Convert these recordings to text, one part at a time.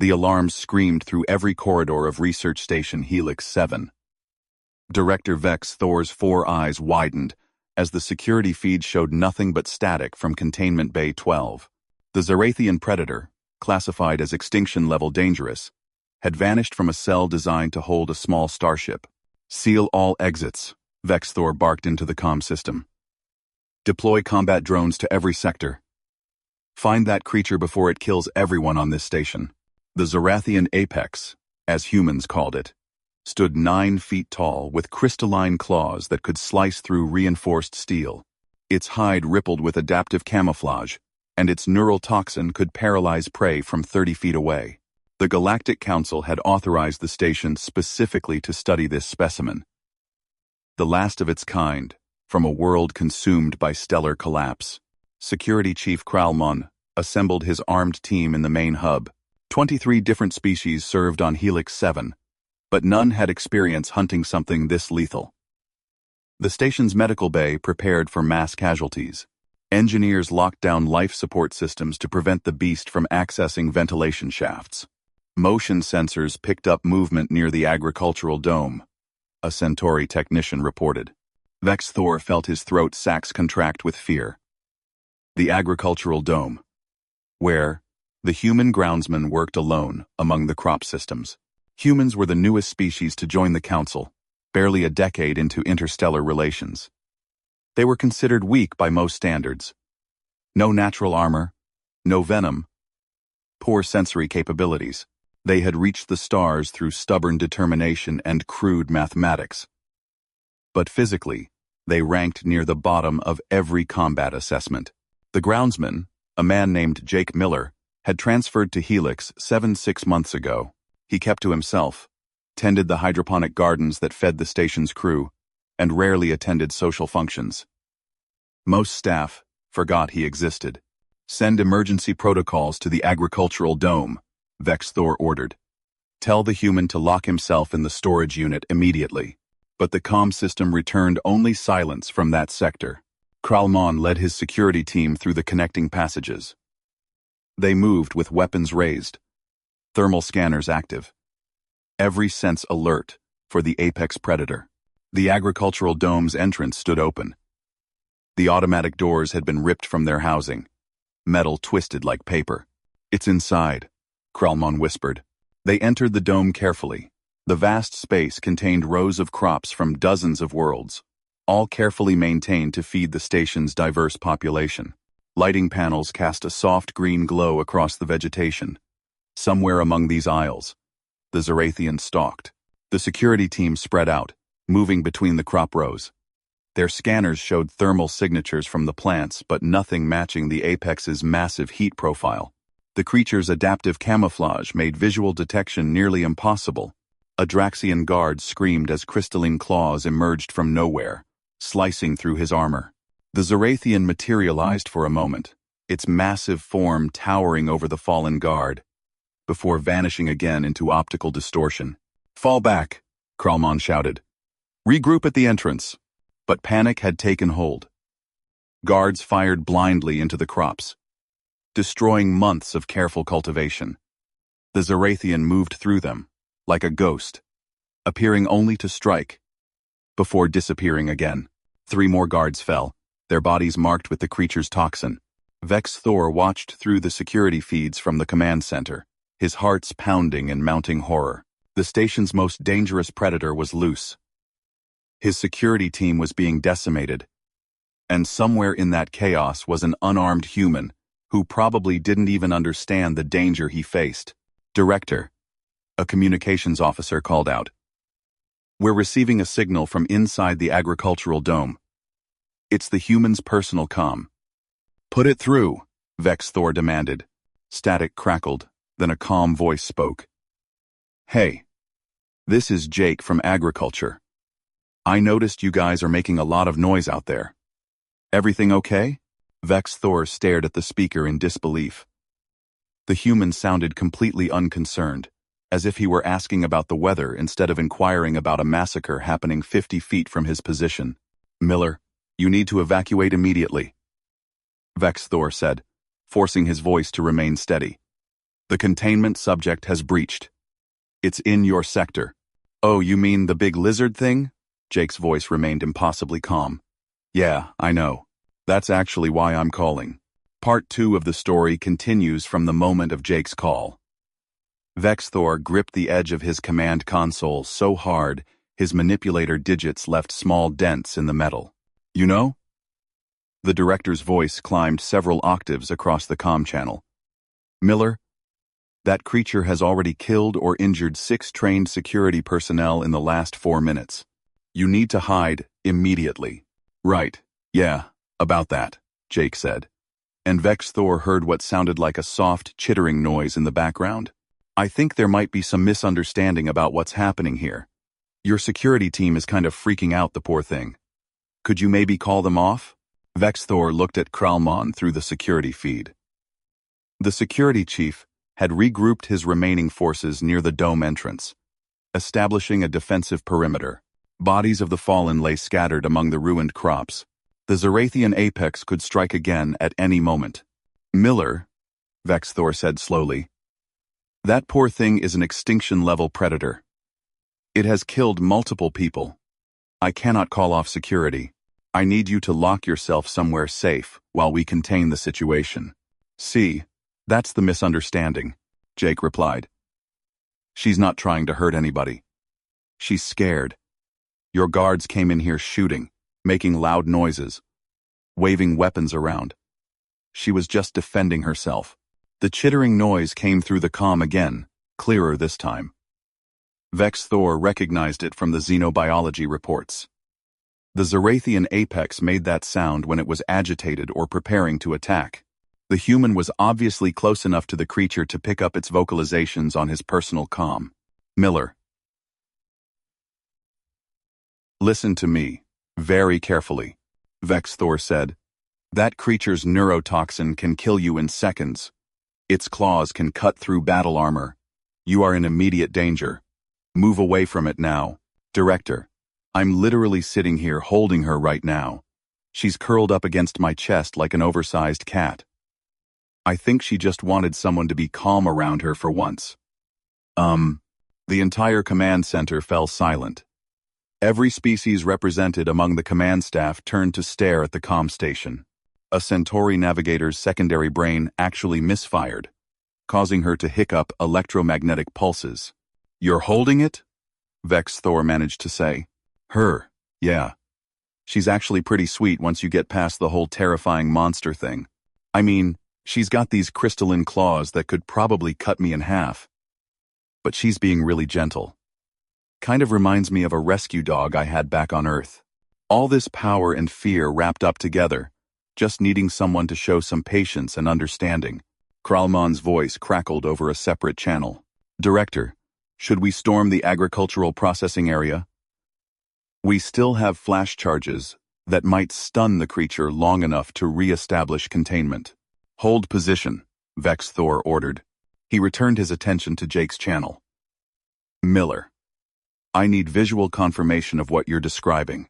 The alarms screamed through every corridor of Research Station Helix 7. Director Vex Thor's 4 eyes widened as the security feed showed nothing but static from Containment Bay 12. The Zarathian Predator, classified as extinction-level dangerous, had vanished from a cell designed to hold a small starship. "Seal all exits," Vex Thor barked into the comm system. "Deploy combat drones to every sector. Find that creature before it kills everyone on this station." The Zarathian Apex, as humans called it, stood 9 feet tall with crystalline claws that could slice through reinforced steel. Its hide rippled with adaptive camouflage, and its neural toxin could paralyze prey from 30 feet away. The Galactic Council had authorized the station specifically to study this specimen. The last of its kind, from a world consumed by stellar collapse. Security Chief Groundsman assembled his armed team in the main hub. 23 different species served on Helix 7, but none had experience hunting something this lethal. The station's medical bay prepared for mass casualties. Engineers locked down life support systems to prevent the beast from accessing ventilation shafts. Motion sensors picked up movement near the agricultural dome, a Centauri technician reported. Vex Thor felt his throat sacs contract with fear. The agricultural dome, where the human groundsman worked alone among the crop systems. Humans were the newest species to join the Council, barely a decade into interstellar relations. They were considered weak by most standards. No natural armor, no venom, poor sensory capabilities. They had reached the stars through stubborn determination and crude mathematics. But physically, they ranked near the bottom of every combat assessment. The groundsman, a man named Jake Miller, had transferred to Helix 6 months ago. He kept to himself, tended the hydroponic gardens that fed the station's crew, and rarely attended social functions. Most staff forgot he existed. "Send emergency protocols to the agricultural dome," Vex Thor ordered. "Tell the human to lock himself in the storage unit immediately." But the comm system returned only silence from that sector. Groundsman led his security team through the connecting passages. They moved with weapons raised, thermal scanners active, every sense alert for the apex predator. The agricultural dome's entrance stood open. The automatic doors had been ripped from their housing, metal twisted like paper. "It's inside," Groundsman whispered. They entered the dome carefully. The vast space contained rows of crops from dozens of worlds, all carefully maintained to feed the station's diverse population. Lighting panels cast a soft green glow across the vegetation. Somewhere among these aisles, the Zarathians stalked. The security team spread out, moving between the crop rows. Their scanners showed thermal signatures from the plants, but nothing matching the apex's massive heat profile. The creature's adaptive camouflage made visual detection nearly impossible. A Draxian guard screamed as crystalline claws emerged from nowhere, slicing through his armor. The Zarathian materialized for a moment, its massive form towering over the fallen guard, before vanishing again into optical distortion. "Fall back," Groundsman shouted. "Regroup at the entrance." But panic had taken hold. Guards fired blindly into the crops, destroying months of careful cultivation. The Zarathian moved through them, like a ghost, appearing only to strike, before disappearing again. 3 more guards fell, their bodies marked with the creature's toxin. Vex Thor watched through the security feeds from the command center, his heart's pounding in mounting horror. The station's most dangerous predator was loose. His security team was being decimated, and somewhere in that chaos was an unarmed human who probably didn't even understand the danger he faced. "Director," a communications officer called out. "We're receiving a signal from inside the agricultural dome. It's the human's personal comm." "Put it through," Vex Thor demanded. Static crackled, then a calm voice spoke. "Hey, this is Jake from agriculture. I noticed you guys are making a lot of noise out there. Everything okay?" Vex Thor stared at the speaker in disbelief. The human sounded completely unconcerned, as if he were asking about the weather instead of inquiring about a massacre happening 50 feet from his position. "Miller, you need to evacuate immediately," Vex Thor said, forcing his voice to remain steady. The containment subject has breached. It's in your sector. Oh, you mean the big lizard thing? Jake's voice remained impossibly calm. Yeah, I know. That's actually why I'm calling. Part 2 of the story continues from the moment of Jake's call. Vexthor gripped the edge of his command console so hard his manipulator digits left small dents in the metal. You know? The director's voice climbed several octaves across the comm channel. Miller, that creature has already killed or injured 6 trained security personnel in the last 4 minutes. You need to hide immediately. Right, yeah, about that, Jake said. And Vexthor heard what sounded like a soft, chittering noise in the background. I think there might be some misunderstanding about what's happening here. Your security team is kind of freaking out, the poor thing. Could you maybe call them off? Vexthor looked at Kralmon through the security feed. The security chief had regrouped his remaining forces near the dome entrance, establishing a defensive perimeter. Bodies of the fallen lay scattered among the ruined crops. The Zarathian apex could strike again at any moment. Miller, Vexthor said slowly, that poor thing is an extinction-level predator. It has killed multiple people. I cannot call off security. I need you to lock yourself somewhere safe while we contain the situation. See, that's the misunderstanding, Jake replied. She's not trying to hurt anybody. She's scared. Your guards came in here shooting, making loud noises, waving weapons around. She was just defending herself. The chittering noise came through the comm again, clearer this time. Vexthor recognized it from the xenobiology reports. The Zarathian apex made that sound when it was agitated or preparing to attack. The human was obviously close enough to the creature to pick up its vocalizations on his personal comm. Miller. Listen to me, very carefully, Vexthor said. That creature's neurotoxin can kill you in seconds. Its claws can cut through battle armor. You are in immediate danger. Move away from it now. Director, I'm literally sitting here holding her right now. She's curled up against my chest like an oversized cat. I think she just wanted someone to be calm around her for once. The entire command center fell silent. Every species represented among the command staff turned to stare at the comm station. A Centauri navigator's secondary brain actually misfired, causing her to hiccup electromagnetic pulses. You're holding it? Vexthor managed to say. Her, yeah. She's actually pretty sweet once you get past the whole terrifying monster thing. I mean, she's got these crystalline claws that could probably cut me in half. But she's being really gentle. Kind of reminds me of a rescue dog I had back on Earth. All this power and fear wrapped up together, just needing someone to show some patience and understanding. Kralmon's voice crackled over a separate channel. Director, should we storm the agricultural processing area? We still have flash charges that might stun the creature long enough to re-establish containment. Hold position, Vexthor ordered. He returned his attention to Jake's channel. Miller, I need visual confirmation of what you're describing.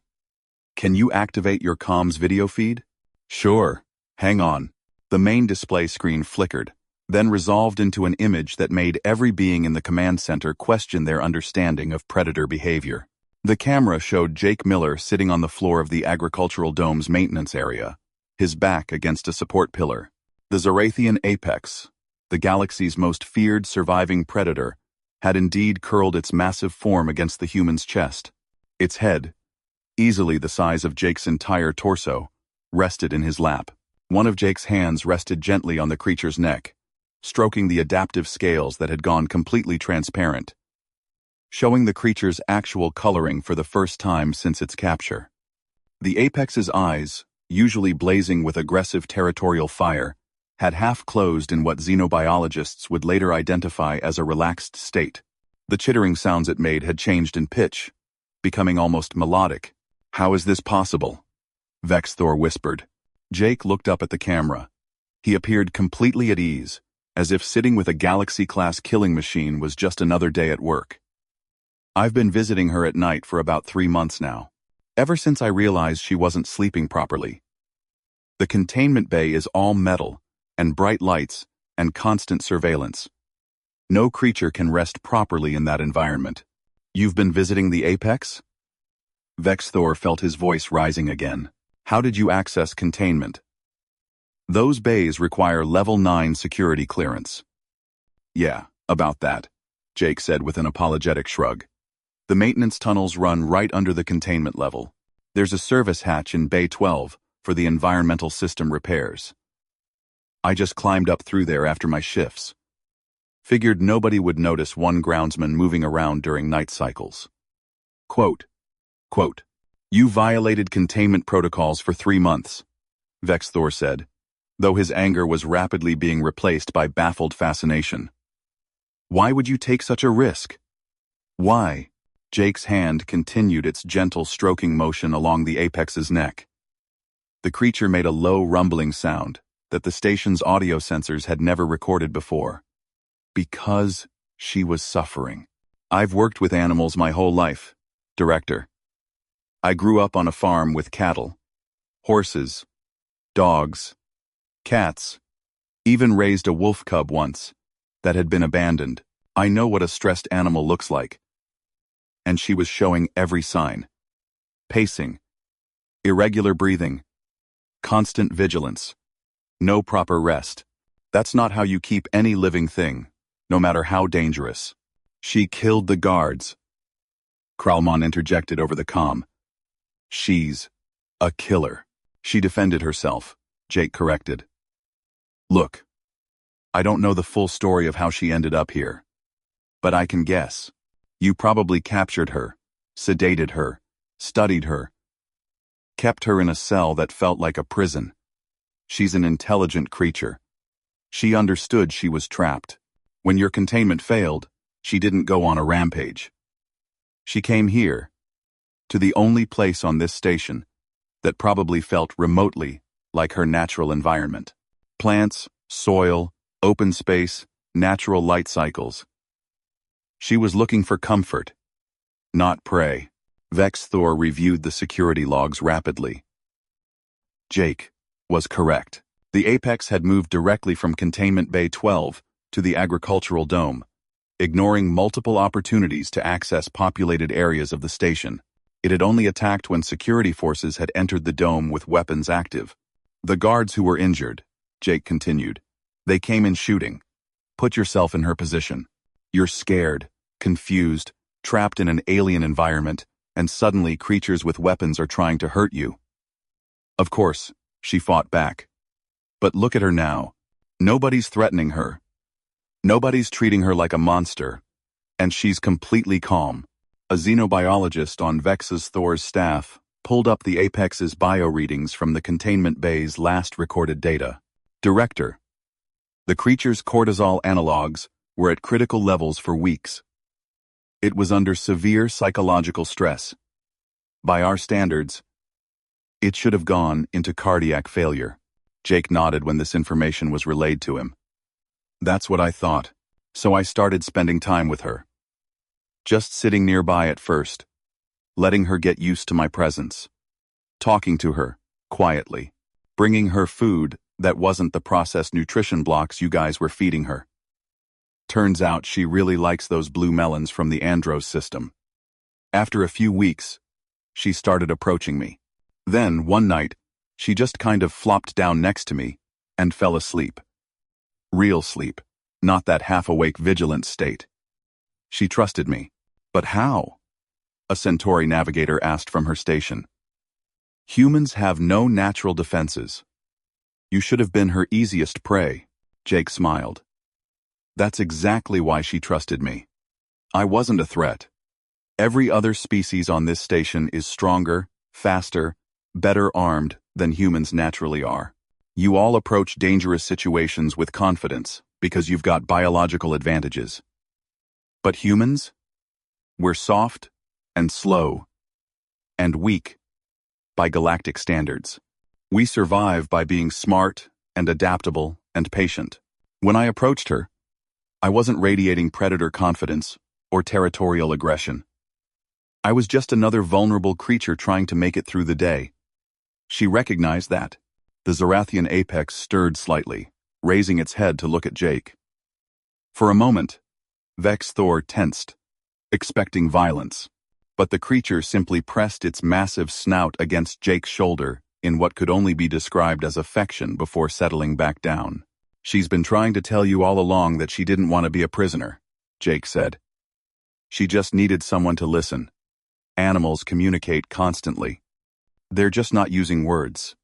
Can you activate your comms video feed? Sure. Hang on. The main display screen flickered, then resolved into an image that made every being in the command center question their understanding of predator behavior. The camera showed Jake Miller sitting on the floor of the agricultural dome's maintenance area, his back against a support pillar. The Zarathian apex, the galaxy's most feared surviving predator, had indeed curled its massive form against the human's chest. Its head, easily the size of Jake's entire torso, rested in his lap. One of Jake's hands rested gently on the creature's neck, stroking the adaptive scales that had gone completely transparent, showing the creature's actual coloring for the first time since its capture. The apex's eyes, usually blazing with aggressive territorial fire, had half closed in what xenobiologists would later identify as a relaxed state. The chittering sounds it made had changed in pitch, becoming almost melodic. How is this possible? Vexthor whispered. Jake looked up at the camera. He appeared completely at ease, as if sitting with a galaxy-class killing machine was just another day at work. I've been visiting her at night for about 3 months now, ever since I realized she wasn't sleeping properly. The containment bay is all metal, and bright lights, and constant surveillance. No creature can rest properly in that environment. You've been visiting the apex? Vex Thor felt his voice rising again. How did you access containment? Those bays require level 9 security clearance. Yeah, about that, Jake said with an apologetic shrug. The maintenance tunnels run right under the containment level. There's a service hatch in Bay 12 for the environmental system repairs. I just climbed up through there after my shifts. Figured nobody would notice one groundsman moving around during night cycles. Quote, You violated containment protocols for 3 months, Vex Thor said, though his anger was rapidly being replaced by baffled fascination. Why would you take such a risk? Why? Jake's hand continued its gentle stroking motion along the apex's neck. The creature made a low rumbling sound that the station's audio sensors had never recorded before. Because she was suffering. I've worked with animals my whole life, Director. I grew up on a farm with cattle, horses, dogs, cats, even raised a wolf cub once that had been abandoned. I know what a stressed animal looks like. And she was showing every sign. Pacing, irregular breathing, constant vigilance, no proper rest. That's not how you keep any living thing, no matter how dangerous. She killed the guards. Kralman interjected over the comm. She's a killer. She defended herself, Jake corrected. Look, I don't know the full story of how she ended up here. But I can guess. You probably captured her, sedated her, studied her, kept her in a cell that felt like a prison. She's an intelligent creature. She understood she was trapped. When your containment failed, she didn't go on a rampage. She came here, to the only place on this station that probably felt remotely like her natural environment. Plants, soil, open space, natural light cycles. She was looking for comfort, not prey. Vex Thor reviewed the security logs rapidly. Jake was correct. The apex had moved directly from Containment Bay 12 to the agricultural dome, ignoring multiple opportunities to access populated areas of the station. It had only attacked when security forces had entered the dome with weapons active. The guards who were injured, Jake continued, they came in shooting. Put yourself in her position. You're scared, confused, trapped in an alien environment, and suddenly creatures with weapons are trying to hurt you. Of course, she fought back. But look at her now. Nobody's threatening her. Nobody's treating her like a monster. And she's completely calm. A xenobiologist on Vex's Thor's staff pulled up the Apex's bio readings from the containment bay's last recorded data. Director. The creature's cortisol analogs were at critical levels for weeks. It was under severe psychological stress. By our standards, it should have gone into cardiac failure. Jake nodded when this information was relayed to him. That's what I thought, so I started spending time with her. Just sitting nearby at first, letting her get used to my presence. Talking to her, quietly. Bringing her food that wasn't the processed nutrition blocks you guys were feeding her. Turns out she really likes those blue melons from the Andros system. After a few weeks, she started approaching me. Then, one night, she just kind of flopped down next to me and fell asleep. Real sleep, not that half-awake vigilant state. She trusted me. But how? A Centauri navigator asked from her station. Humans have no natural defenses. You should have been her easiest prey, Jake smiled. That's exactly why she trusted me. I wasn't a threat. Every other species on this station is stronger, faster, better armed than humans naturally are. You all approach dangerous situations with confidence because you've got biological advantages. But humans? We're soft and slow and weak by galactic standards. We survive by being smart and adaptable and patient. When I approached her, I wasn't radiating predator confidence or territorial aggression. I was just another vulnerable creature trying to make it through the day. She recognized that. The Zorathian apex stirred slightly, raising its head to look at Jake. For a moment, Vex Thor tensed, expecting violence. But the creature simply pressed its massive snout against Jake's shoulder in what could only be described as affection before settling back down. "She's been trying to tell you all along that she didn't want to be a prisoner," Jake said. "She just needed someone to listen. Animals communicate constantly. They're just not using words.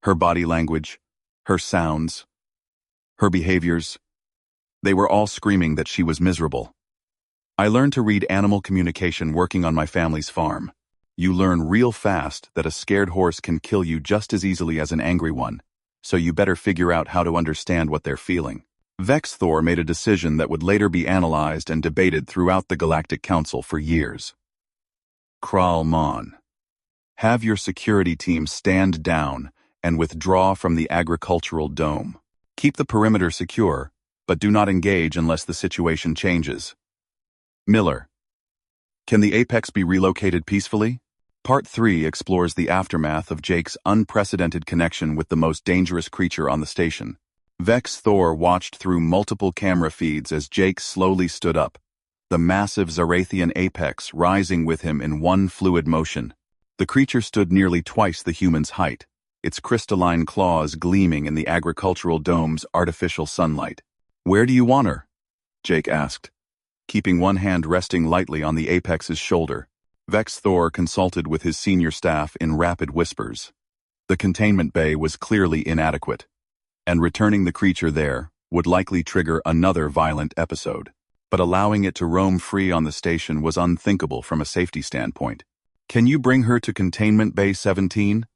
Her body language, her sounds, her behaviors, they were all screaming that she was miserable. I learned to read animal communication working on my family's farm. You learn real fast that a scared horse can kill you just as easily as an angry one, so you better figure out how to understand what they're feeling." Vex Thor made a decision that would later be analyzed and debated throughout the Galactic Council for years. Kralmon. Have your security team stand down and withdraw from the agricultural dome. Keep the perimeter secure, but do not engage unless the situation changes. Miller. Can the Apex be relocated peacefully? Part 3 explores the aftermath of Jake's unprecedented connection with the most dangerous creature on the station. Vex Thor watched through multiple camera feeds as Jake slowly stood up, the massive Zarathian apex rising with him in one fluid motion. The creature stood nearly twice the human's height, its crystalline claws gleaming in the agricultural dome's artificial sunlight. "Where do you want her?" Jake asked, keeping one hand resting lightly on the apex's shoulder. Vex Thor consulted with his senior staff in rapid whispers. The containment bay was clearly inadequate, and returning the creature there would likely trigger another violent episode. But allowing it to roam free on the station was unthinkable from a safety standpoint. "Can you bring her to Containment Bay 17?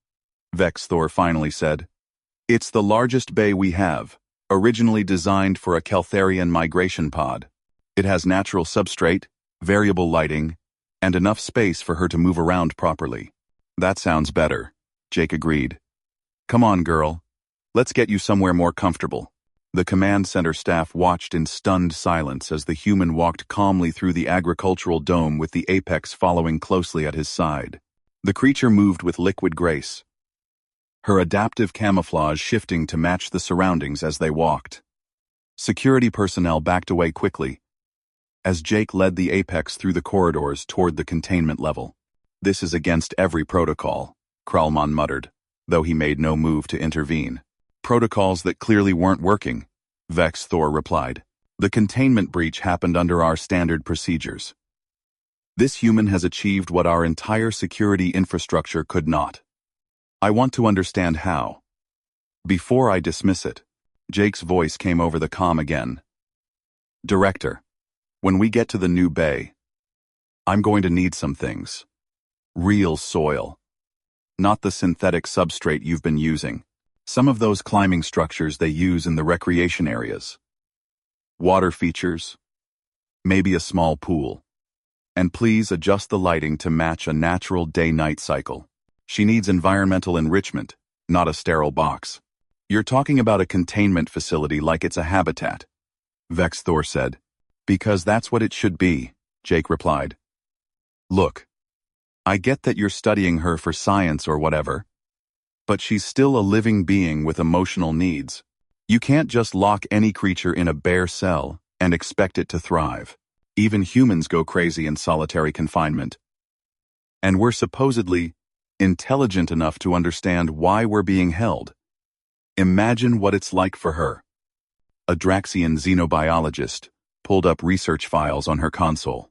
Vex Thor finally said. "It's the largest bay we have, originally designed for a Keltharian migration pod. It has natural substrate, variable lighting, and enough space for her to move around properly." "That sounds better," Jake agreed. "Come on, girl. Let's get you somewhere more comfortable." The command center staff watched in stunned silence as the human walked calmly through the agricultural dome with the apex following closely at his side. The creature moved with liquid grace, her adaptive camouflage shifting to match the surroundings as they walked. Security personnel backed away quickly as Jake led the apex through the corridors toward the containment level. "This is against every protocol," Kralmon muttered, though he made no move to intervene. "Protocols that clearly weren't working," Vex Thor replied. "The containment breach happened under our standard procedures. This human has achieved what our entire security infrastructure could not. I want to understand how." "Before I dismiss it," Jake's voice came over the comm again. "Director, when we get to the new bay, I'm going to need some things. Real soil. Not the synthetic substrate you've been using. Some of those climbing structures they use in the recreation areas. Water features. Maybe a small pool. And please adjust the lighting to match a natural day-night cycle. She needs environmental enrichment, not a sterile box." "You're talking about a containment facility like it's a habitat," Vex Thor said. "Because that's what it should be," Jake replied. "Look, I get that you're studying her for science or whatever, but she's still a living being with emotional needs. You can't just lock any creature in a bare cell and expect it to thrive. Even humans go crazy in solitary confinement. And we're supposedly intelligent enough to understand why we're being held. Imagine what it's like for her." A Draxian xenobiologist pulled up research files on her console.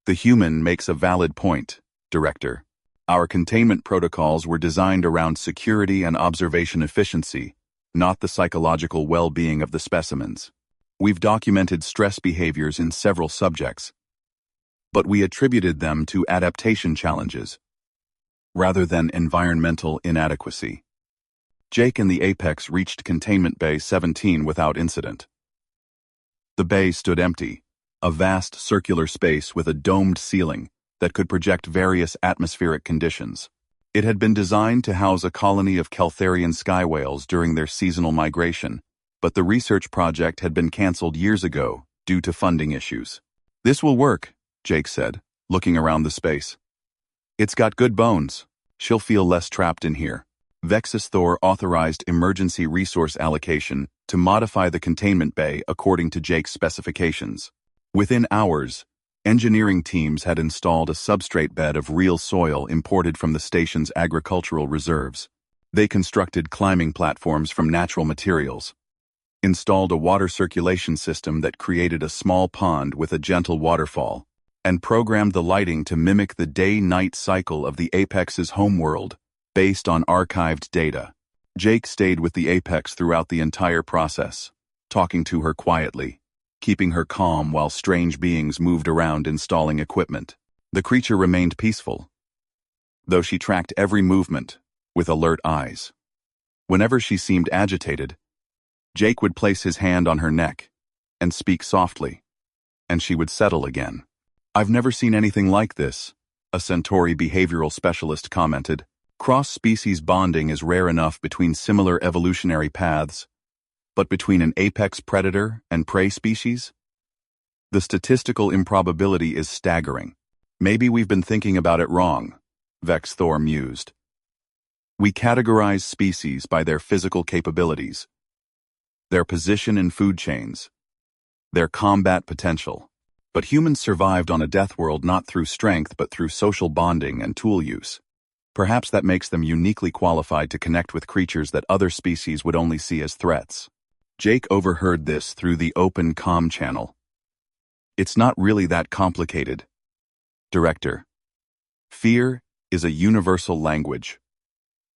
"The human makes a valid point, Director. Our containment protocols were designed around security and observation efficiency, not the psychological well-being of the specimens. We've documented stress behaviors in several subjects, but we attributed them to adaptation challenges, rather than environmental inadequacy." Jake and the Apex reached Containment Bay 17 without incident. The bay stood empty, a vast circular space with a domed ceiling that could project various atmospheric conditions. It had been designed to house a colony of Keltharian sky whales during their seasonal migration, but the research project had been cancelled years ago due to funding issues. "This will work," Jake said, looking around the space. "It's got good bones. She'll feel less trapped in here." Vexus Thor authorized emergency resource allocation to modify the containment bay according to Jake's specifications. Within hours, engineering teams had installed a substrate bed of real soil imported from the station's agricultural reserves. They constructed climbing platforms from natural materials, installed a water circulation system that created a small pond with a gentle waterfall, and programmed the lighting to mimic the day-night cycle of the Apex's homeworld, based on archived data. Jake stayed with the Apex throughout the entire process, talking to her quietly, keeping her calm while strange beings moved around installing equipment. The creature remained peaceful, though she tracked every movement with alert eyes. Whenever she seemed agitated, Jake would place his hand on her neck and speak softly, and she would settle again. "I've never seen anything like this," a Centauri behavioral specialist commented. "Cross-species bonding is rare enough between similar evolutionary paths, but between an apex predator and prey species? The statistical improbability is staggering. Maybe we've been thinking about it wrong," Vex Thor mused. "We categorize species by their physical capabilities, their position in food chains, their combat potential. But humans survived on a death world not through strength but through social bonding and tool use. Perhaps that makes them uniquely qualified to connect with creatures that other species would only see as threats." Jake overheard this through the open comm channel. "It's not really that complicated, Director. Fear is a universal language.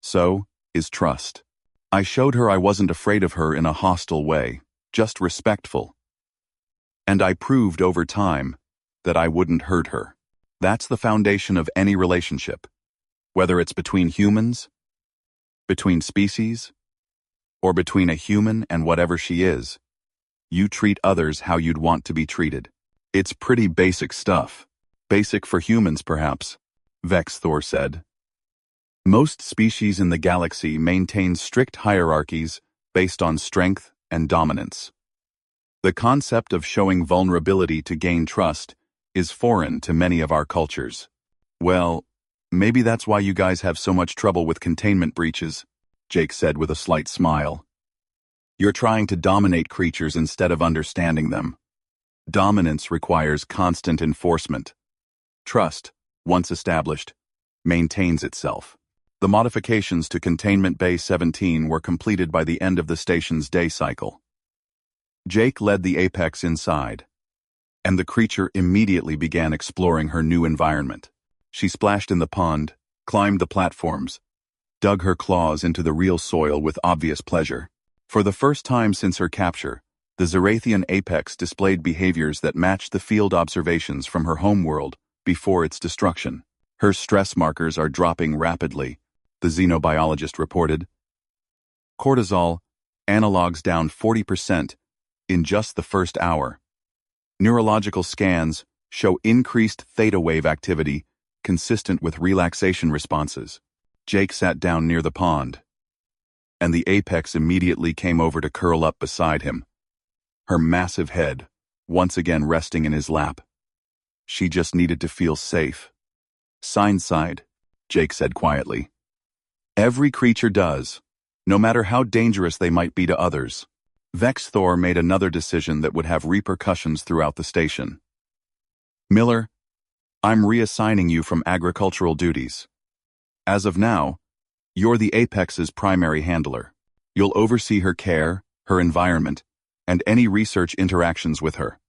So is trust. I showed her I wasn't afraid of her in a hostile way, just respectful. And I proved over time that I wouldn't hurt her. That's the foundation of any relationship, whether it's between humans, between species, or between a human and whatever she is. You treat others how you'd want to be treated. It's pretty basic stuff. Basic for humans, perhaps," Vex Thor said. "Most species in the galaxy maintain strict hierarchies based on strength and dominance. The concept of showing vulnerability to gain trust is foreign to many of our cultures. Well, maybe that's why you guys have so much trouble with containment breaches," Jake said with a slight smile. "You're trying to dominate creatures instead of understanding them. Dominance requires constant enforcement. Trust, once established, maintains itself." The modifications to Containment Bay 17 were completed by the end of the station's day cycle. Jake led the Apex inside, and the creature immediately began exploring her new environment. She splashed in the pond, climbed the platforms, dug her claws into the real soil with obvious pleasure. For the first time since her capture, the Zerathian Apex displayed behaviors that matched the field observations from her homeworld before its destruction. "Her stress markers are dropping rapidly," the xenobiologist reported. "Cortisol analogs down 40% in just the first hour. Neurological scans show increased theta wave activity consistent with relaxation responses." Jake sat down near the pond, and the Apex immediately came over to curl up beside him, her massive head once again resting in his lap. She just needed to feel safe. "Signside," Jake said quietly. "Every creature does, no matter how dangerous they might be to others." Vex Thor made another decision that would have repercussions throughout the station. "Miller, I'm reassigning you from agricultural duties. As of now, you're the Apex's primary handler. You'll oversee her care, her environment, and any research interactions with her.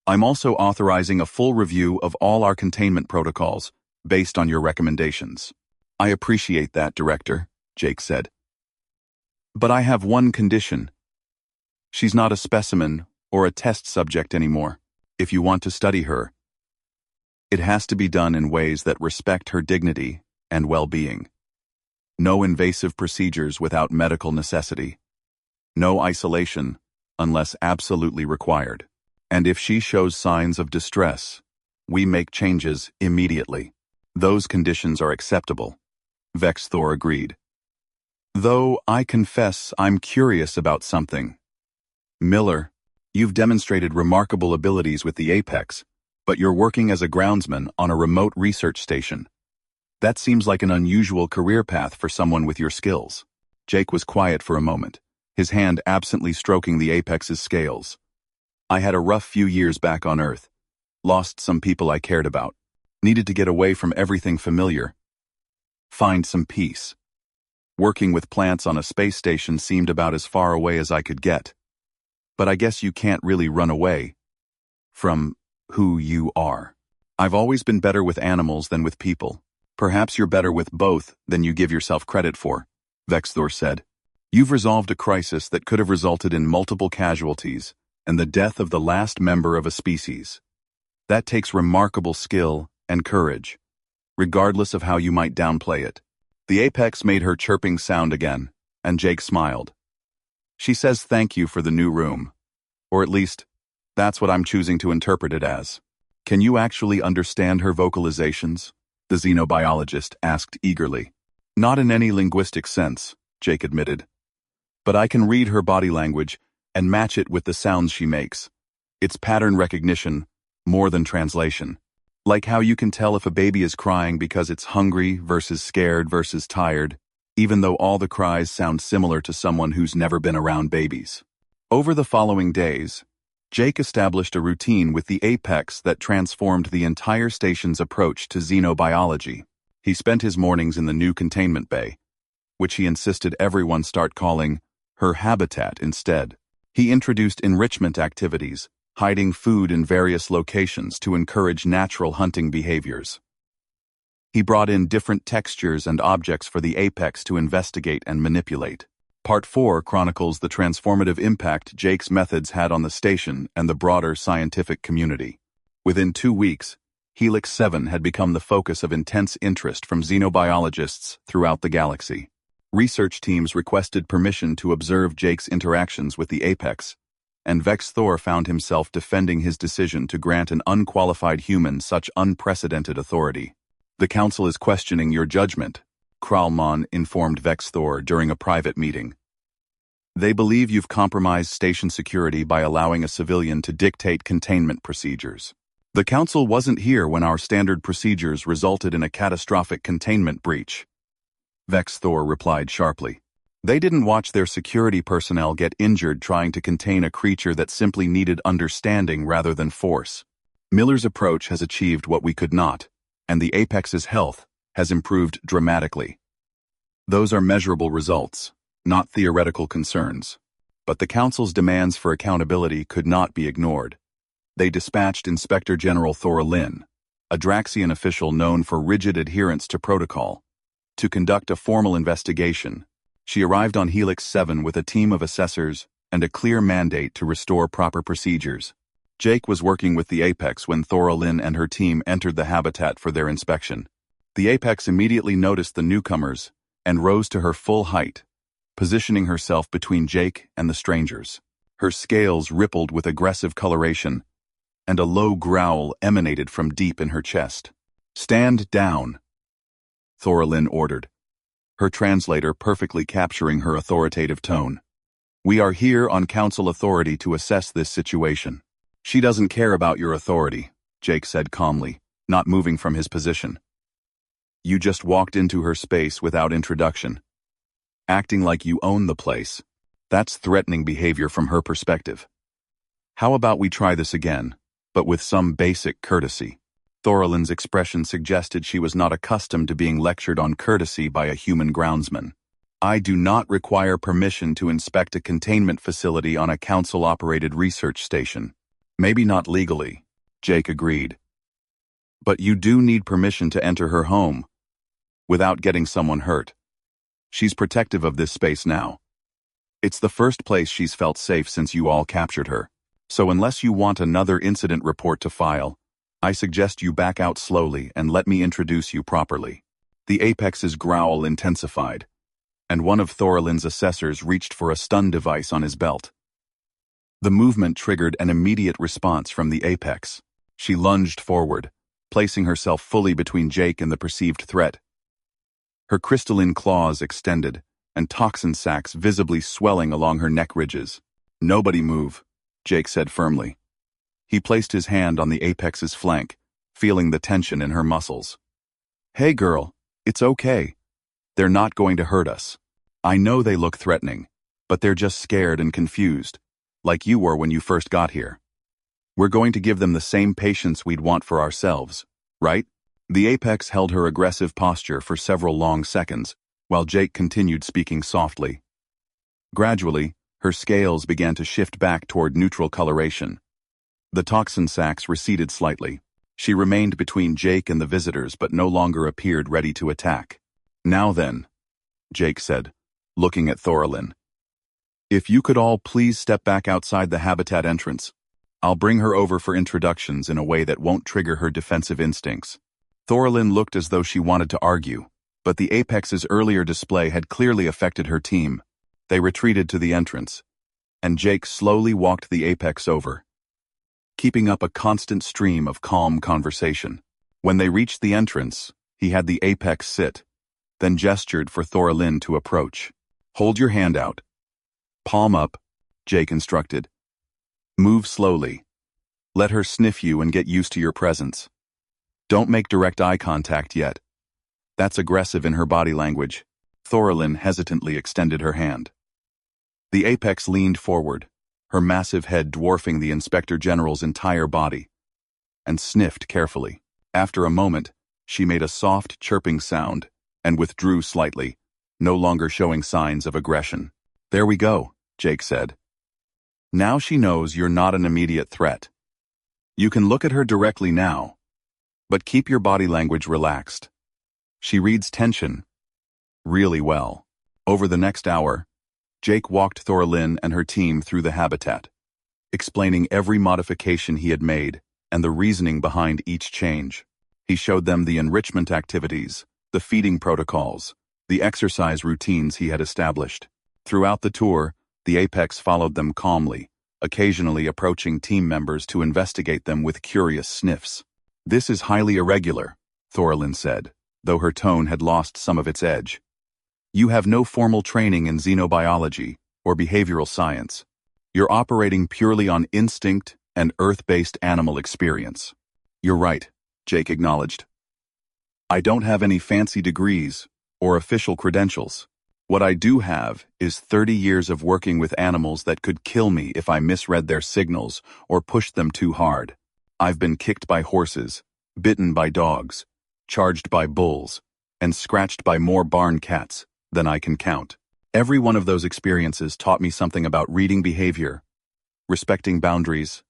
I'm also authorizing a full review of all our containment protocols based on your recommendations." "I appreciate that, Director," Jake said. "But I have one condition. She's not a specimen or a test subject anymore. If you want to study her, it has to be done in ways that respect her dignity and well-being. No invasive procedures without medical necessity. No isolation unless absolutely required. And if she shows signs of distress, we make changes immediately. Those conditions are acceptable." Vex Thor agreed. "Though I confess I'm curious about something. Miller, you've demonstrated remarkable abilities with the Apex, but you're working as a groundsman on a remote research station. That seems like an unusual career path for someone with your skills." Jake was quiet for a moment, his hand absently stroking the Apex's scales. I had a rough few years back on Earth. Lost some people I cared about. Needed to get away from everything familiar. Find some peace. Working with plants on a space station seemed about as far away as I could get. But I guess you can't really run away from who you are. I've always been better with animals than with people. Perhaps you're better with both than you give yourself credit for, Vexthor said. You've resolved a crisis that could have resulted in multiple casualties and the death of the last member of a species. That takes remarkable skill and courage, regardless of how you might downplay it. The apex made her chirping sound again, and Jake smiled. She says thank you for the new room. Or at least, that's what I'm choosing to interpret it as. Can you actually understand her vocalizations? The xenobiologist asked eagerly. Not in any linguistic sense, Jake admitted. But I can read her body language and match it with the sounds she makes. It's pattern recognition, more than translation. Like how you can tell if a baby is crying because it's hungry versus scared versus tired, even though all the cries sound similar to someone who's never been around babies. Over the following days, Jake established a routine with the apex that transformed the entire station's approach to xenobiology. He spent his mornings in the new containment bay, which he insisted everyone start calling her habitat instead. He introduced enrichment activities, hiding food in various locations to encourage natural hunting behaviors. He brought in different textures and objects for the apex to investigate and manipulate. Part 4 chronicles the transformative impact Jake's methods had on the station and the broader scientific community. Within 2 weeks, Helix 7 had become the focus of intense interest from xenobiologists throughout the galaxy. Research teams requested permission to observe Jake's interactions with the apex, and Vexthor found himself defending his decision to grant an unqualified human such unprecedented authority. The Council is questioning your judgment, Kralmon informed Vexthor during a private meeting. They believe you've compromised station security by allowing a civilian to dictate containment procedures. The Council wasn't here when our standard procedures resulted in a catastrophic containment breach, Vexthor replied sharply. They didn't watch their security personnel get injured trying to contain a creature that simply needed understanding rather than force. Miller's approach has achieved what we could not, and the apex's health has improved dramatically. Those are measurable results, not theoretical concerns. But the Council's demands for accountability could not be ignored. They dispatched Inspector General Thora Lynn, a Draxian official known for rigid adherence to protocol, to conduct a formal investigation. She arrived on Helix 7 with a team of assessors and a clear mandate to restore proper procedures. Jake was working with the Apex when Thora Lynn and her team entered the habitat for their inspection. The Apex immediately noticed the newcomers and rose to her full height, positioning herself between Jake and the strangers. Her scales rippled with aggressive coloration, and a low growl emanated from deep in her chest. "Stand down," Thora Lynn ordered, her translator perfectly capturing her authoritative tone. "We are here on Council authority to assess this situation." "She doesn't care about your authority," Jake said calmly, not moving from his position. "You just walked into her space without introduction, acting like you own the place. That's threatening behavior from her perspective. How about we try this again, but with some basic courtesy?" Thorlin's expression suggested she was not accustomed to being lectured on courtesy by a human groundsman. "I do not require permission to inspect a containment facility on a Council-operated research station." "Maybe not legally," Jake agreed. "But you do need permission to enter her home, without getting someone hurt. She's protective of this space now. It's the first place she's felt safe since you all captured her. So unless you want another incident report to file, I suggest you back out slowly and let me introduce you properly." The Apex's growl intensified, and one of Thorlin's assessors reached for a stun device on his belt. The movement triggered an immediate response from the Apex. She lunged forward, placing herself fully between Jake and the perceived threat. Her crystalline claws extended, and toxin sacs visibly swelling along her neck ridges. "Nobody move," Jake said firmly. He placed his hand on the Apex's flank, feeling the tension in her muscles. "Hey girl, it's okay. They're not going to hurt us. I know they look threatening, but they're just scared and confused, like you were when you first got here." We're going to give them the same patience we'd want for ourselves, right? The apex held her aggressive posture for several long seconds, while Jake continued speaking softly. Gradually, her scales began to shift back toward neutral coloration. The toxin sacs receded slightly. She remained between Jake and the visitors but no longer appeared ready to attack. Now then, Jake said, looking at Thoralin. If you could all please step back outside the habitat entrance. I'll bring her over for introductions in a way that won't trigger her defensive instincts. Thoralin looked as though she wanted to argue, but the Apex's earlier display had clearly affected her team. They retreated to the entrance, and Jake slowly walked the Apex over, keeping up a constant stream of calm conversation. When they reached the entrance, he had the Apex sit, then gestured for Thoralin to approach. Hold your hand out. Palm up, Jake instructed. Move slowly. Let her sniff you and get used to your presence. Don't make direct eye contact yet. That's aggressive in her body language. Thoralin hesitantly extended her hand. The Apex leaned forward, her massive head dwarfing the Inspector General's entire body, and sniffed carefully. After a moment, she made a soft chirping sound and withdrew slightly, no longer showing signs of aggression. There we go, Jake said. Now she knows you're not an immediate threat. You can look at her directly now, but keep your body language relaxed. She reads tension really well. Over the next hour, Jake walked Thoralin and her team through the habitat, explaining every modification he had made and the reasoning behind each change. He showed them the enrichment activities, the feeding protocols, the exercise routines he had established. Throughout the tour, the Apex followed them calmly, occasionally approaching team members to investigate them with curious sniffs. This is highly irregular, Thoralin said, though her tone had lost some of its edge. You have no formal training in xenobiology or behavioral science. You're operating purely on instinct and Earth-based animal experience. You're right, Jake acknowledged. I don't have any fancy degrees or official credentials. What I do have is 30 years of working with animals that could kill me if I misread their signals or pushed them too hard. I've been kicked by horses, bitten by dogs, charged by bulls, and scratched by more barn cats than I can count. Every one of those experiences taught me something about reading behavior, respecting boundaries,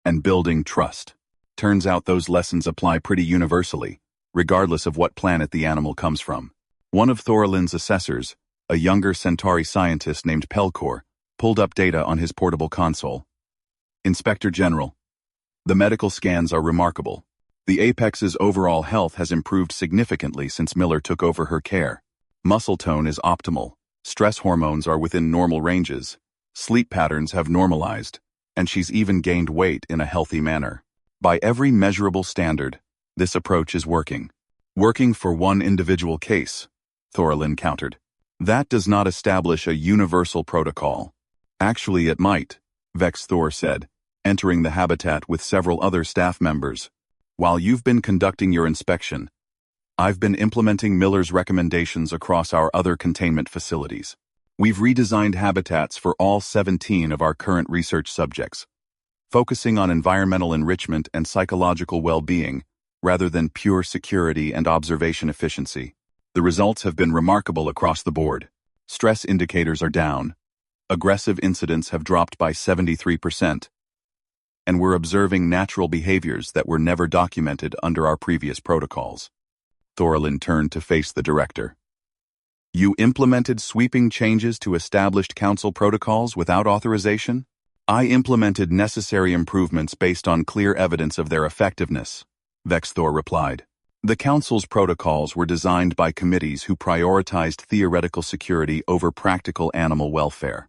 and building trust. Turns out those lessons apply pretty universally, regardless of what planet the animal comes from. One of Thoralin's assessors, a younger Centauri scientist named Pelkor, pulled up data on his portable console. Inspector General, the medical scans are remarkable. The Apex's overall health has improved significantly since Miller took over her care. Muscle tone is optimal, stress hormones are within normal ranges, sleep patterns have normalized, and she's even gained weight in a healthy manner. By every measurable standard, this approach is working. Working for one individual case, Thoralin countered. That does not establish a universal protocol. Actually, it might, Vex Thor said, entering the habitat with several other staff members. While you've been conducting your inspection, I've been implementing Miller's recommendations across our other containment facilities. We've redesigned habitats for all 17 of our current research subjects, focusing on environmental enrichment and psychological well-being rather than pure security and observation efficiency. The results have been remarkable across the board. Stress indicators are down, aggressive incidents have dropped by 73%, and we're observing natural behaviors that were never documented under our previous protocols. Thoralin turned to face the director. You implemented sweeping changes to established council protocols without authorization? I implemented necessary improvements based on clear evidence of their effectiveness, Vex Thor replied. The council's protocols were designed by committees who prioritized theoretical security over practical animal welfare.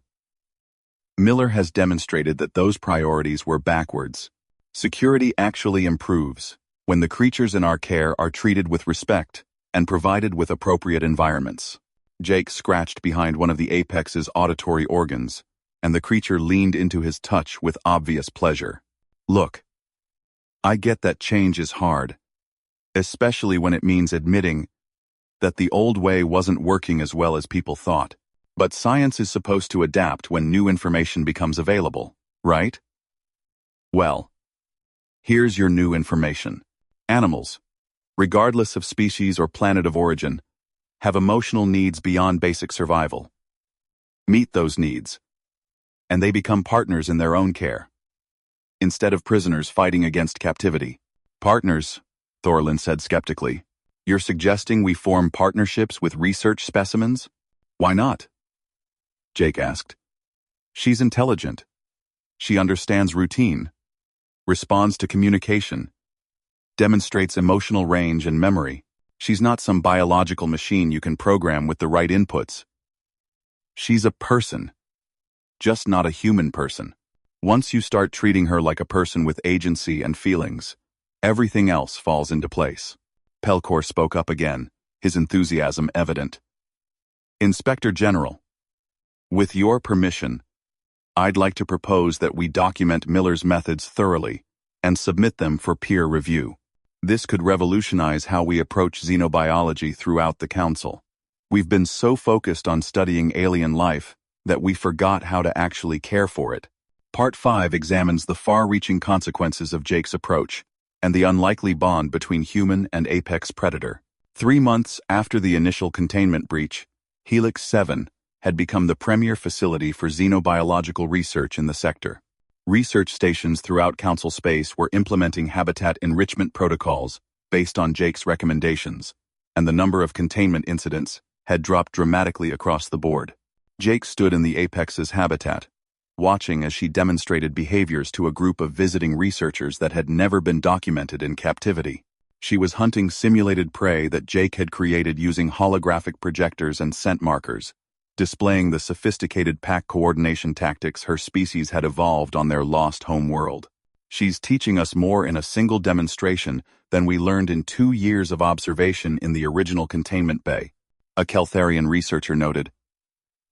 Miller has demonstrated that those priorities were backwards. Security actually improves when the creatures in our care are treated with respect and provided with appropriate environments. Jake scratched behind one of the Apex's auditory organs, and the creature leaned into his touch with obvious pleasure. Look, I get that change is hard, especially when it means admitting that the old way wasn't working as well as people thought. But science is supposed to adapt when new information becomes available, right? Well, here's your new information. Animals, regardless of species or planet of origin, have emotional needs beyond basic survival. Meet those needs, and they become partners in their own care, instead of prisoners fighting against captivity. Partners, Thorlin said skeptically. You're suggesting we form partnerships with research specimens? Why not? Jake asked. She's intelligent. She understands routine, responds to communication, demonstrates emotional range and memory. She's not some biological machine you can program with the right inputs. She's a person, just not a human person. Once you start treating her like a person with agency and feelings, everything else falls into place. Pelcor spoke up again, his enthusiasm evident. Inspector General, with your permission, I'd like to propose that we document Miller's methods thoroughly and submit them for peer review. This could revolutionize how we approach xenobiology throughout the Council. We've been so focused on studying alien life that we forgot how to actually care for it. Part 5 examines the far-reaching consequences of Jake's approach and the unlikely bond between human and apex predator. 3 months after the initial containment breach, Helix 7 had become the premier facility for xenobiological research in the sector. Research stations throughout Council space were implementing habitat enrichment protocols based on Jake's recommendations, and the number of containment incidents had dropped dramatically across the board. Jake stood in the Apex's habitat, watching as she demonstrated behaviors to a group of visiting researchers that had never been documented in captivity. She was hunting simulated prey that Jake had created using holographic projectors and scent markers, displaying the sophisticated pack coordination tactics her species had evolved on their lost home world. She's teaching us more in a single demonstration than we learned in 2 years of observation in the original containment bay, a Keltharian researcher noted.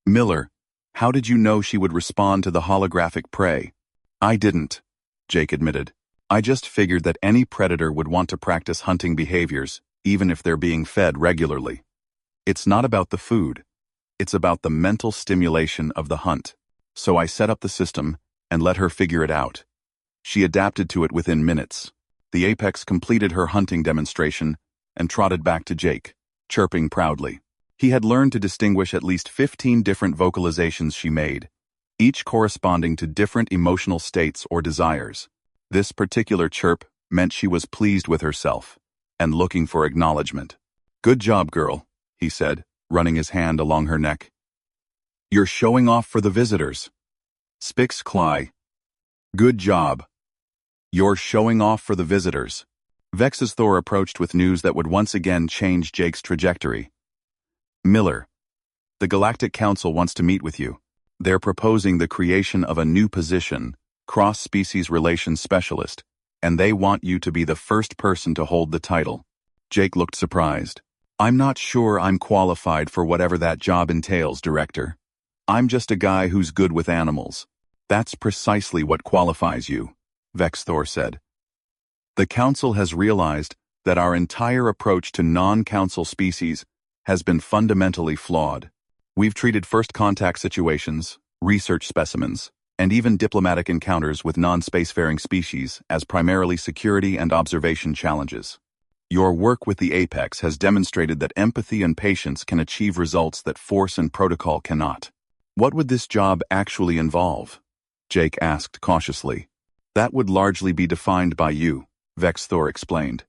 Miller, how did you know she would respond to the holographic prey? I didn't, Jake admitted. I just figured that any predator would want to practice hunting behaviors, even if they're being fed regularly. It's not about the food. It's about the mental stimulation of the hunt. So I set up the system and let her figure it out. She adapted to it within minutes. The Apex completed her hunting demonstration and trotted back to Jake, chirping proudly. He had learned to distinguish at least 15 different vocalizations she made, each corresponding to different emotional states or desires. This particular chirp meant she was pleased with herself and looking for acknowledgement. Good job, girl, he said, running his hand along her neck. You're showing off for the visitors. Spix Cly. Good job. You're showing off for the visitors. Vex's Thor approached with news that would once again change Jake's trajectory. Miller, the Galactic Council wants to meet with you. They're proposing the creation of a new position, Cross-Species Relations Specialist, and they want you to be the first person to hold the title. Jake looked surprised. I'm not sure I'm qualified for whatever that job entails, Director. I'm just a guy who's good with animals. That's precisely what qualifies you, Vex Thor said. The Council has realized that our entire approach to non-Council species has been fundamentally flawed. We've treated first contact situations, research specimens, and even diplomatic encounters with non-spacefaring species as primarily security and observation challenges. Your work with the Apex has demonstrated that empathy and patience can achieve results that force and protocol cannot. What would this job actually involve? Jake asked cautiously. That would largely be defined by you, Vex Thor explained.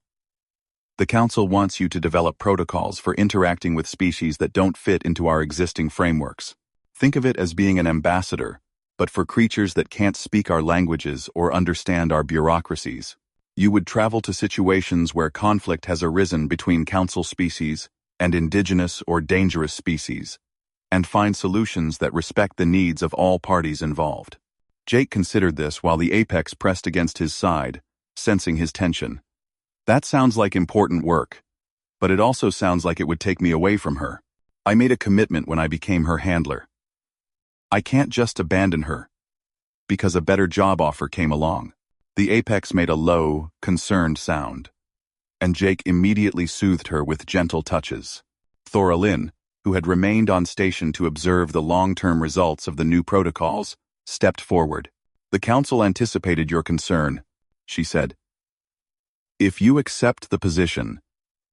The Council wants you to develop protocols for interacting with species that don't fit into our existing frameworks. Think of it as being an ambassador, but for creatures that can't speak our languages or understand our bureaucracies. You would travel to situations where conflict has arisen between Council species and indigenous or dangerous species, and find solutions that respect the needs of all parties involved. Jake considered this while the Apex pressed against his side, sensing his tension. That sounds like important work, but it also sounds like it would take me away from her. I made a commitment when I became her handler. I can't just abandon her, because a better job offer came along. The Apex made a low, concerned sound, and Jake immediately soothed her with gentle touches. Thoralyn, who had remained on station to observe the long-term results of the new protocols, stepped forward. The Council anticipated your concern, she said. If you accept the position,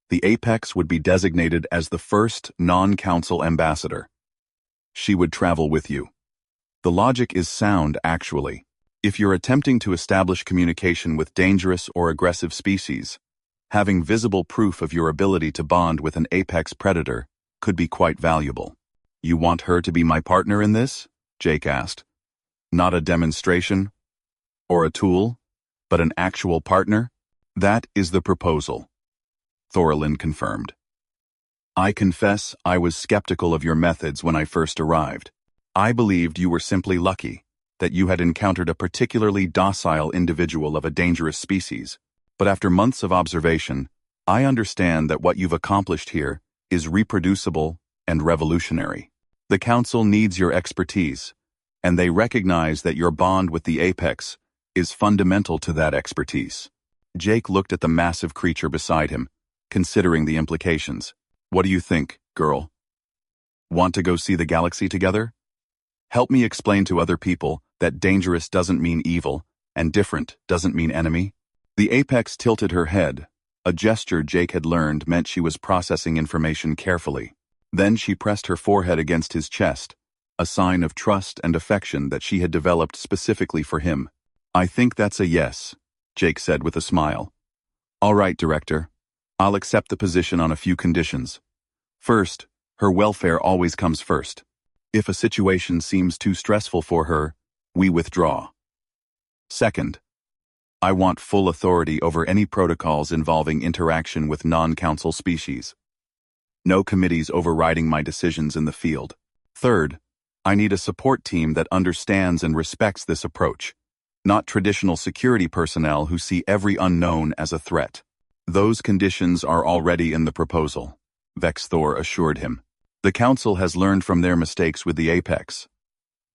the Apex would be designated as the first non-Council ambassador. She would travel with you. The logic is sound, actually. If you're attempting to establish communication with dangerous or aggressive species, having visible proof of your ability to bond with an apex predator could be quite valuable. You want her to be my partner in this? Jake asked. Not a demonstration or a tool, but an actual partner? That is the proposal, Thorlin confirmed. I confess I was skeptical of your methods when I first arrived. I believed you were simply lucky, that you had encountered a particularly docile individual of a dangerous species. But after months of observation, I understand that what you've accomplished here is reproducible and revolutionary. The Council needs your expertise, and they recognize that your bond with the Apex is fundamental to that expertise. Jake looked at the massive creature beside him, considering the implications. What do you think, girl? Want to go see the galaxy together? Help me explain to other people that dangerous doesn't mean evil, and different doesn't mean enemy. The Apex tilted her head, a gesture Jake had learned meant she was processing information carefully. Then she pressed her forehead against his chest, a sign of trust and affection that she had developed specifically for him. I think that's a yes, Jake said with a smile. All right, Director. I'll accept the position on a few conditions. First, her welfare always comes first. If a situation seems too stressful for her, we withdraw. Second, I want full authority over any protocols involving interaction with non-Council species. No committees overriding my decisions in the field. Third, I need a support team that understands and respects this approach, not traditional security personnel who see every unknown as a threat. Those conditions are already in the proposal, Vex Thor assured him. The Council has learned from their mistakes with the Apex.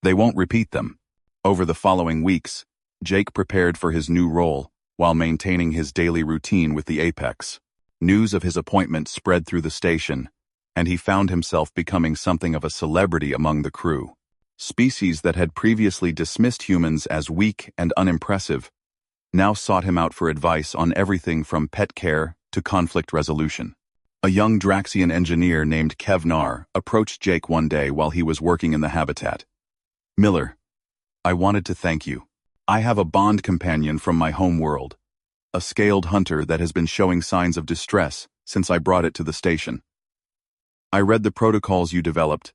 They won't repeat them. Over the following weeks, Jake prepared for his new role while maintaining his daily routine with the Apex. News of his appointment spread through the station, and he found himself becoming something of a celebrity among the crew. Species that had previously dismissed humans as weak and unimpressive now sought him out for advice on everything from pet care to conflict resolution. A young Draxian engineer named Kevnar approached Jake one day while he was working in the habitat. Miller, I wanted to thank you. I have a bond companion from my home world, a scaled hunter that has been showing signs of distress since I brought it to the station. I read the protocols you developed,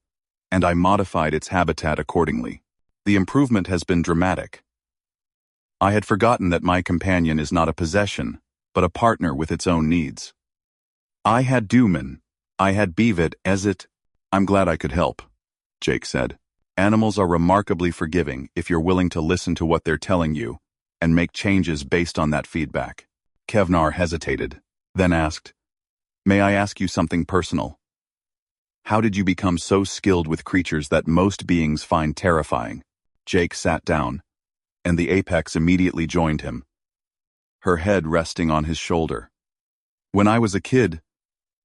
and I modified its habitat accordingly. The improvement has been dramatic. I had forgotten that my companion is not a possession, but a partner with its own needs. I had Duman. I had Beavid as it. I'm glad I could help, Jake said. Animals are remarkably forgiving if you're willing to listen to what they're telling you and make changes based on that feedback. Kevnar hesitated, then asked, May I ask you something personal? How did you become so skilled with creatures that most beings find terrifying? Jake sat down, and the Apex immediately joined him, her head resting on his shoulder. When I was a kid,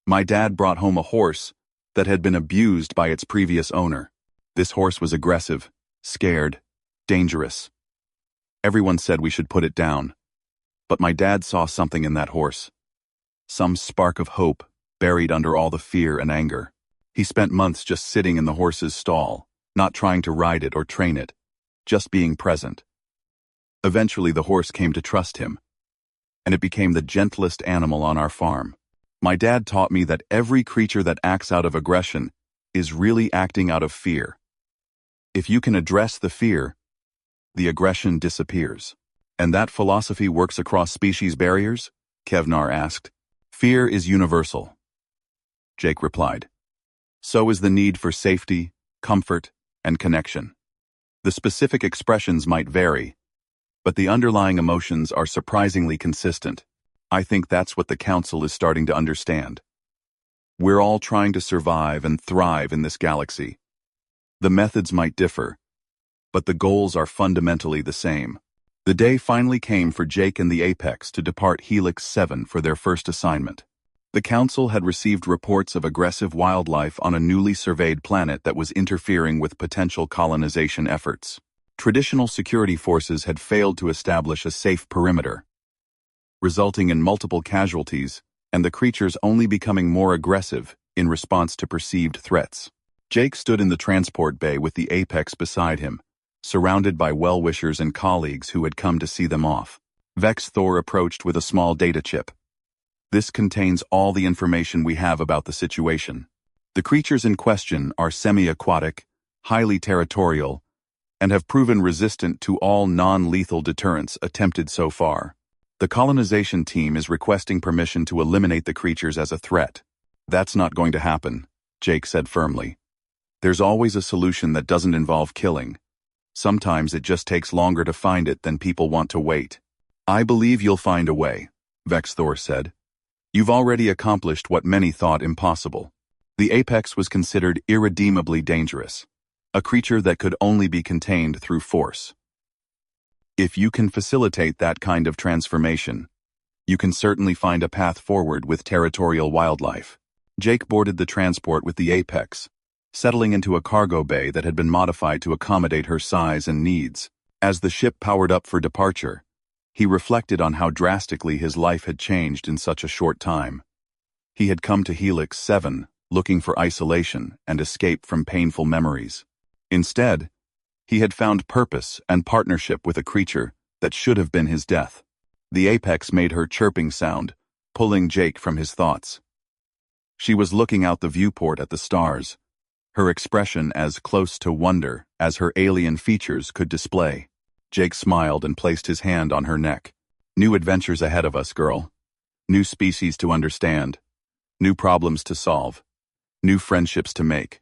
my dad brought home a horse that had been abused by its previous owner. This horse was aggressive, scared, dangerous. Everyone said we should put it down, but my dad saw something in that horse. Some spark of hope buried under all the fear and anger. He spent months just sitting in the horse's stall, not trying to ride it or train it, just being present. Eventually the horse came to trust him, and it became the gentlest animal on our farm. My dad taught me that every creature that acts out of aggression is really acting out of fear. If you can address the fear, the aggression disappears. And that philosophy works across species barriers? Kevnar asked. Fear is universal, Jake replied. So is the need for safety, comfort, and connection. The specific expressions might vary, but the underlying emotions are surprisingly consistent. I think that's what the Council is starting to understand. We're all trying to survive and thrive in this galaxy. The methods might differ, but the goals are fundamentally the same. The day finally came for Jake and the Apex to depart Helix 7 for their first assignment. The Council had received reports of aggressive wildlife on a newly surveyed planet that was interfering with potential colonization efforts. Traditional security forces had failed to establish a safe perimeter, resulting in multiple casualties and the creatures only becoming more aggressive in response to perceived threats. Jake stood in the transport bay with the Apex beside him, surrounded by well-wishers and colleagues who had come to see them off. Vex Thor approached with a small data chip. This contains all the information we have about the situation. The creatures in question are semi-aquatic, highly territorial, and have proven resistant to all non-lethal deterrents attempted so far. The colonization team is requesting permission to eliminate the creatures as a threat. That's not going to happen, Jake said firmly. There's always a solution that doesn't involve killing. Sometimes it just takes longer to find it than people want to wait. I believe you'll find a way, Vex Thor said. You've already accomplished what many thought impossible. The Apex was considered irredeemably dangerous, a creature that could only be contained through force. If you can facilitate that kind of transformation, you can certainly find a path forward with territorial wildlife. Jake boarded the transport with the Apex, settling into a cargo bay that had been modified to accommodate her size and needs. As the ship powered up for departure, he reflected on how drastically his life had changed in such a short time. He had come to Helix 7 looking for isolation and escape from painful memories. Instead, he had found purpose and partnership with a creature that should have been his death. The Apex made her chirping sound, pulling Jake from his thoughts. She was looking out the viewport at the stars, her expression as close to wonder as her alien features could display. Jake smiled and placed his hand on her neck. New adventures ahead of us, girl. New species to understand. New problems to solve. New friendships to make.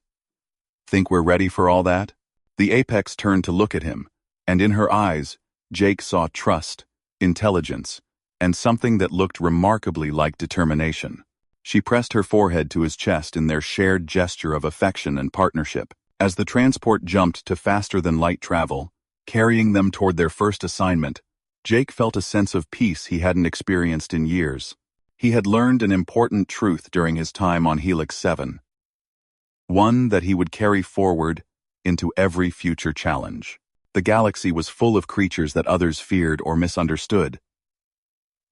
Think we're ready for all that? The Apex turned to look at him, and in her eyes, Jake saw trust, intelligence, and something that looked remarkably like determination. She pressed her forehead to his chest in their shared gesture of affection and partnership. As the transport jumped to faster-than-light travel, carrying them toward their first assignment, Jake felt a sense of peace he hadn't experienced in years. He had learned an important truth during his time on Helix 7. One that he would carry forward into every future challenge. The galaxy was full of creatures that others feared or misunderstood.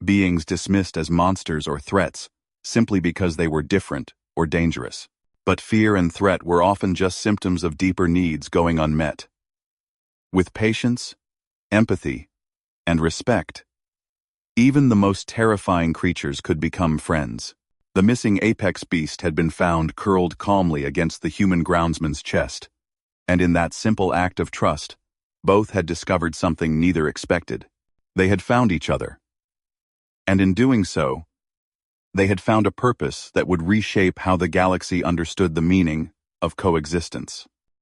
Beings dismissed as monsters or threats simply because they were different or dangerous. But fear and threat were often just symptoms of deeper needs going unmet. With patience, empathy, and respect, even the most terrifying creatures could become friends. The missing apex beast had been found curled calmly against the human groundsman's chest, and in that simple act of trust, both had discovered something neither expected. They had found each other. And in doing so, they had found a purpose that would reshape how the galaxy understood the meaning of coexistence.